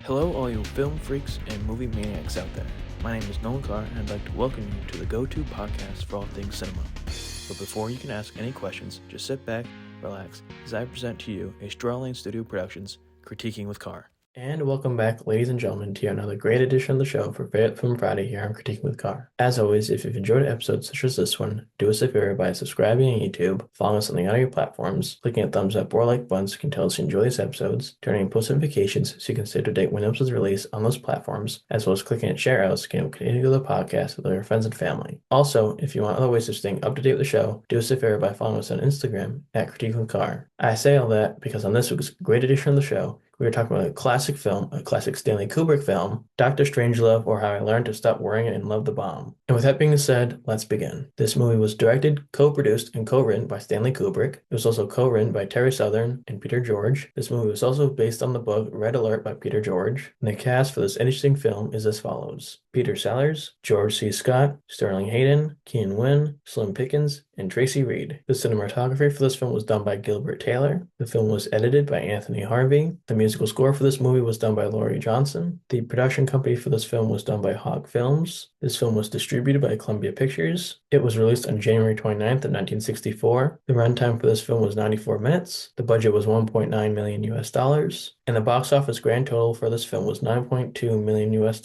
Hello, all you film freaks and movie maniacs out there. My name is Nolan Carr, and I'd like to welcome you to the go-to podcast for all things cinema. But before you can ask any questions, just sit back, relax, as I present to you a Straw Lane Studio Productions Critiquing with Carr. And welcome back, ladies and gentlemen, to another great edition of the show for Film Friday here on Critiquing with Carr. As always, if you've enjoyed episodes such as this one, do us a favor by subscribing on YouTube, following us on the audio platforms, clicking a thumbs up or like buttons so you can tell us you enjoy these episodes, turning on post notifications so you can stay up to date when episodes release on those platforms, as well as clicking at share out so you can continue to the podcast with your friends and family. Also, if you want other ways of staying up to date with the show, do us a favor by following us on Instagram at Critiquing with Carr. I say all that because on this week's great edition of the show, we were talking about a classic film, a classic Stanley Kubrick film, Dr. Strangelove, or How I Learned to Stop Worrying and Love the Bomb. And with that being said, let's begin. This movie was directed, co-produced, and co-written by Stanley Kubrick. It was also co-written by Terry Southern and Peter George. This movie was also based on the book Red Alert by Peter George. And the cast for this interesting film is as follows: Peter Sellers, George C. Scott, Sterling Hayden, Keenan Wynn, Slim Pickens, and Tracy Reed. The cinematography for this film was done by Gilbert Taylor. The film was edited by Anthony Harvey. The musical score for this movie was done by Laurie Johnson. The production company for this film was done by Hawk Films. This film was distributed by Columbia Pictures. It was released on January 29th of 1964. The runtime for this film was 94 minutes. The budget was $1.9 million US. And the box office grand total for this film was $9.2 million US.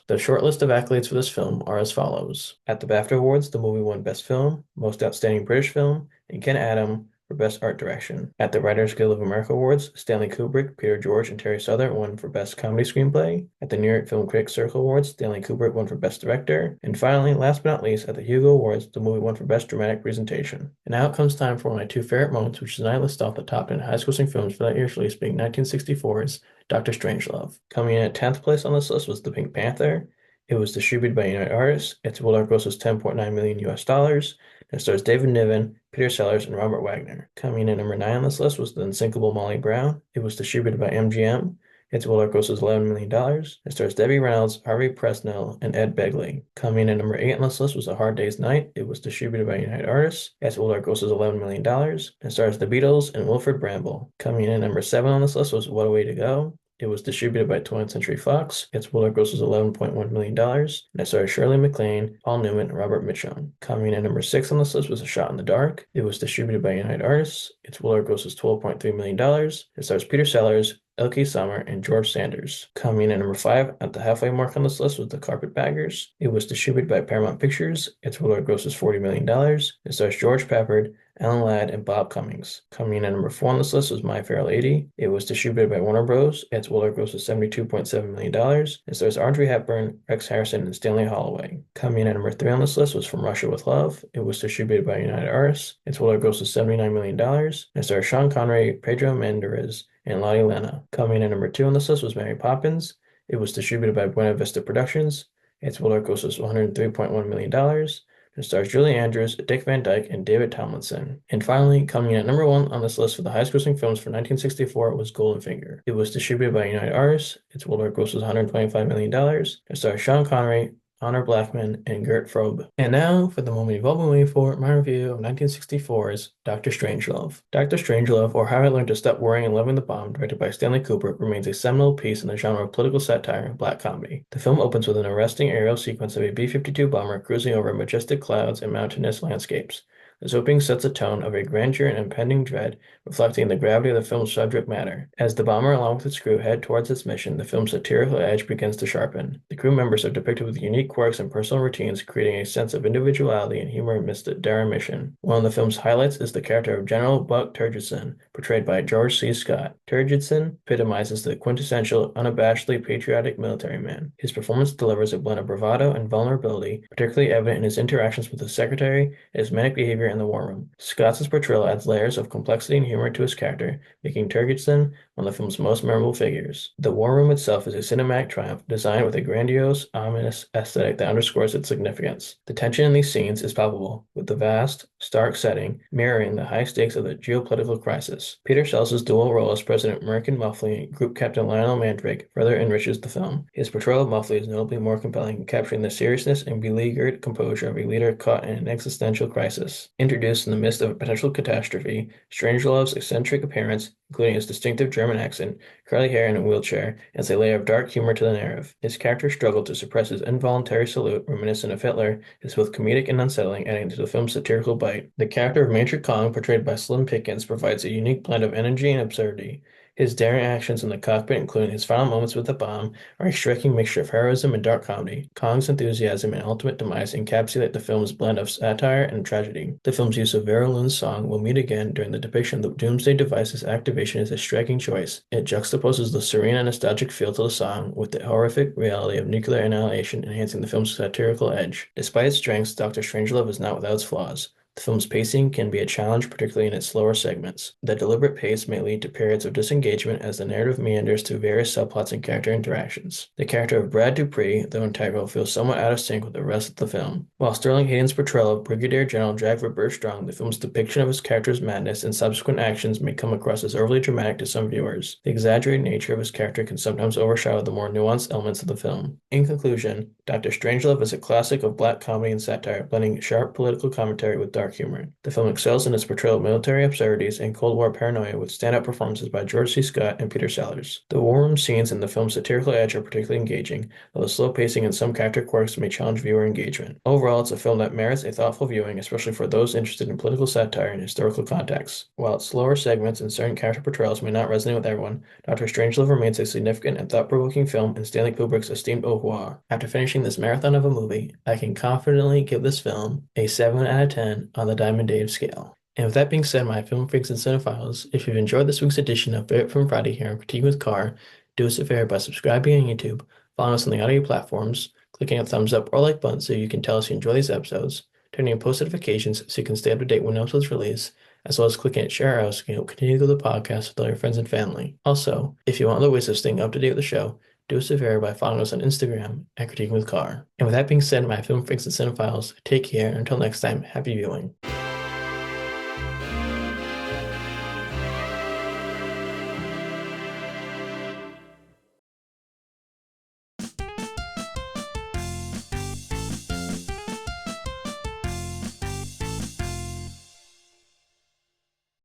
The short list of accolades for this film are as follows. At the BAFTA Awards, the movie won Best Film, Most Outstanding British Film, and Ken Adam for Best Art Direction. At the Writers Guild of America Awards, Stanley Kubrick, Peter George, and Terry Southern won for Best Comedy Screenplay. At the New York Film Critics Circle Awards, Stanley Kubrick won for Best Director. And finally, last but not least, at the Hugo Awards, the movie won for Best Dramatic Presentation. And now it comes time for one of my two favorite moments, which is I list off the top 10 highest-grossing films for that year's release, being 1964's Dr. Strangelove. Coming in at 10th place on this list was The Pink Panther. It was distributed by United Artists. Its worldwide gross was $10.9 million US. It stars David Niven, Peter Sellers, and Robert Wagner. Coming in at number 9 on this list was The Unsinkable Molly Brown. It was distributed by MGM. Its worldwide gross was $11 million. It stars Debbie Reynolds, Harvey Presnell, and Ed Begley. Coming in at number 8 on this list was A Hard Day's Night. It was distributed by United Artists. Its worldwide gross was $11 million. It stars The Beatles and Wilfred Bramble. Coming in at number 7 on this list was What a Way to Go. It was distributed by 20th Century Fox. Its worldwide gross was $11.1 million. And it stars Shirley MacLaine, Paul Newman, and Robert Mitchum. Coming in at number 6 on this list was A Shot in the Dark. It was distributed by United Artists. Its worldwide gross was $12.3 million. It stars Peter Sellers, L.K. Summer, and George Sanders. Coming in at number 5 at the halfway mark on this list was The Carpetbaggers. It was distributed by Paramount Pictures. Its worldwide gross was $40 million. It stars George Peppard, Alan Ladd, and Bob Cummings. Coming in at number 4 on this list was My Fair Lady. It was distributed by Warner Bros. Its worldwide gross was $72.7 million. It stars Audrey Hepburn, Rex Harrison, and Stanley Holloway. Coming in at number 3 on this list was From Russia with Love. It was distributed by United Artists. Its worldwide gross was $79 million. It stars Sean Connery, Pedro Menderes, and Lottie Lana. Coming in at number 2 on this list was Mary Poppins. It was distributed by Buena Vista Productions. Its worldwide gross was $103.1 million. It stars Julie Andrews, Dick Van Dyke, and David Tomlinson. And finally, coming in at number 1 on this list for the highest-grossing films for 1964 was Goldfinger. It was distributed by United Artists. Its worldwide gross was $125 million. It stars Sean Connery, Honor Blackman, and Gert Frobe. And now for the moment you've all been waiting for, my review of 1964's Dr. Strangelove. Dr. Strangelove, or How I Learned to Stop Worrying and Loving the Bomb, directed by Stanley Kubrick, remains a seminal piece in the genre of political satire and black comedy. The film opens with an arresting aerial sequence of a B-52 bomber cruising over majestic clouds and mountainous landscapes. This opening sets a tone of a grandeur and impending dread, reflecting the gravity of the film's subject matter. As the bomber along with its crew head towards its mission, the film's satirical edge begins to sharpen. The crew members are depicted with unique quirks and personal routines, creating a sense of individuality and humor amidst the dire mission. One of the film's highlights is the character of General Buck Turgidson, portrayed by George C. Scott. Turgidson epitomizes the quintessential, unabashedly patriotic military man. His performance delivers a blend of bravado and vulnerability, particularly evident in his interactions with his secretary and his manic behavior in the war room. Scott's portrayal adds layers of complexity and humor to his character, making Turgidson one of the film's most memorable figures. The war room itself is a cinematic triumph, designed with a grandiose, ominous aesthetic that underscores its significance. The tension in these scenes is palpable, with the vast, stark setting mirroring the high stakes of the geopolitical crisis. Peter Sellers' dual role as President Merkin Muffley and Group Captain Lionel Mandrake further enriches the film. His portrayal of Muffley is notably more compelling, capturing the seriousness and beleaguered composure of a leader caught in an existential crisis. Introduced in the midst of a potential catastrophe, Strangelove's eccentric appearance, including his distinctive German accent, curly hair, and a wheelchair, adds a layer of dark humor to the narrative. His character's struggle to suppress his involuntary salute, reminiscent of Hitler, is both comedic and unsettling, adding to the film's satirical bite. The character of Major Kong, portrayed by Slim Pickens, provides a unique blend of energy and absurdity. His daring actions in the cockpit, including his final moments with the bomb, are a striking mixture of heroism and dark comedy. Kong's enthusiasm and ultimate demise encapsulate the film's blend of satire and tragedy. The film's use of Vera Lynn's song "We'll Meet Again" during the depiction of the Doomsday Device's activation is a striking choice. It juxtaposes the serene and nostalgic feel to the song with the horrific reality of nuclear annihilation, enhancing the film's satirical edge. Despite its strengths, Dr. Strangelove is not without its flaws. The film's pacing can be a challenge, particularly in its slower segments. The deliberate pace may lead to periods of disengagement as the narrative meanders through various subplots and character interactions. The character of Brad Dupree, though integral, feels somewhat out of sync with the rest of the film. While Sterling Hayden's portrayal of Brigadier General Jack Strong, the film's depiction of his character's madness and subsequent actions may come across as overly dramatic to some viewers. The exaggerated nature of his character can sometimes overshadow the more nuanced elements of the film. In conclusion, Dr. Strangelove is a classic of black comedy and satire, blending sharp political commentary with dark humor. The film excels in its portrayal of military absurdities and Cold War paranoia with standout performances by George C. Scott and Peter Sellers. The war room scenes in the film's satirical edge are particularly engaging, though the slow pacing and some character quirks may challenge viewer engagement. Overall, it's a film that merits a thoughtful viewing, especially for those interested in political satire and historical context. While its slower segments and certain character portrayals may not resonate with everyone, Dr. Strangelove remains a significant and thought-provoking film in Stanley Kubrick's esteemed au revoir. After finishing this marathon of a movie, I can confidently give this film a 7 out of 10 on the Diamond Dave scale. And with that being said, my film freaks and cinephiles, if you've enjoyed this week's edition of Favorite Film Friday here on Critique with Carr, do us a favor by subscribing on YouTube, following us on the audio platforms, clicking a thumbs up or like button so you can tell us you enjoy these episodes, turning on post notifications so you can stay up to date when episodes release, as well as clicking at share out so you can help continue to grow the podcast with all your friends and family. Also, if you want other ways of staying up to date with the show, do us a favor by following us on Instagram at Critiquing with Carr. And with that being said, my film freaks and cinephiles, take care, and until next time, happy viewing.